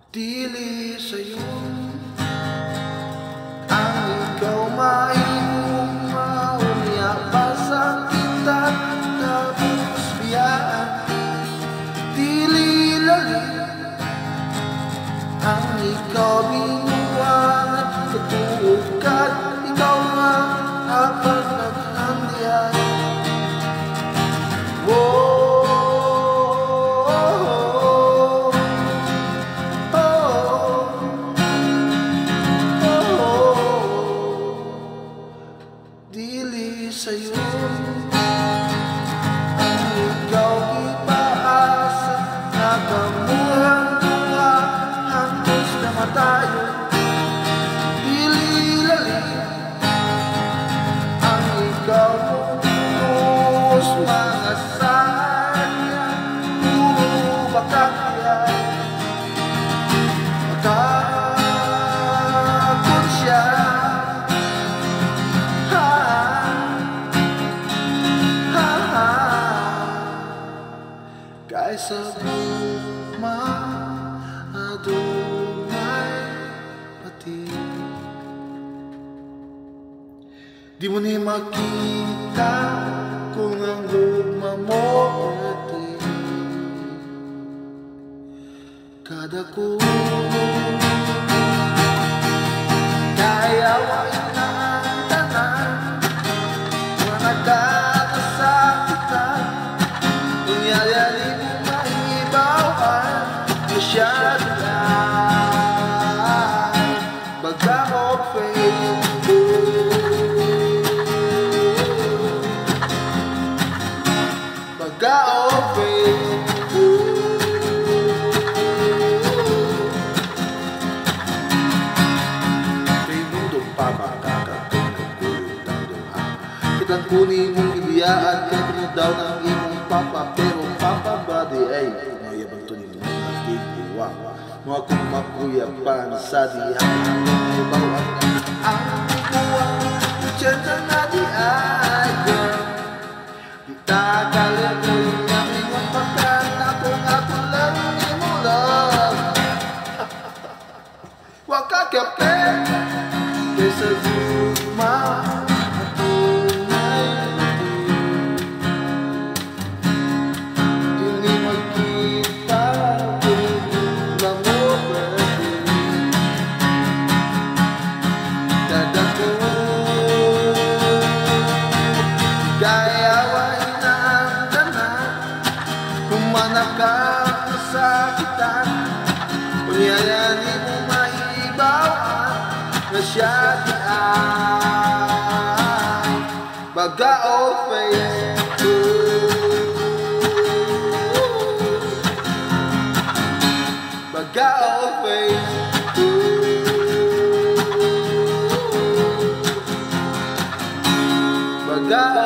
Dili sa'yo ang ikaw maibong maunya pa sa kita tapos biyaan. Dili lalim ang ikaw binuwang katukan, ikaw nga apat naghandiyan. Dili sa'yo ang ikaw ipaasa, nagamuhang tuwa hanggang na matayo. Dili lalim ang ikaw punos mga sanya, puro bakakya. Matakot siya kaysa gugma adunay pati. Di mo ni makita kung ang gugma mo pati. Kada ko kaya wa'y naantanan mga nagkakasakitan. Kunyari mo maibawan masyado lang baga o Facebook, baga o Facebook. Kay mundo pa makakatulog kitang kunin mong ibiyaan kaya daw ng imong papa. Pero papa body ay mayabang to nila nakikuha mo akong makuyapan sa dihang may bawang ang kuha dyan ka na di ay di takalagay na imong pagkan akong ako lang ni mo lang wakakapin kaysa zuma. Nakakasakitan, kunyari di mo maibawan na siya di ay baga o Facebook, baga o Facebook, baga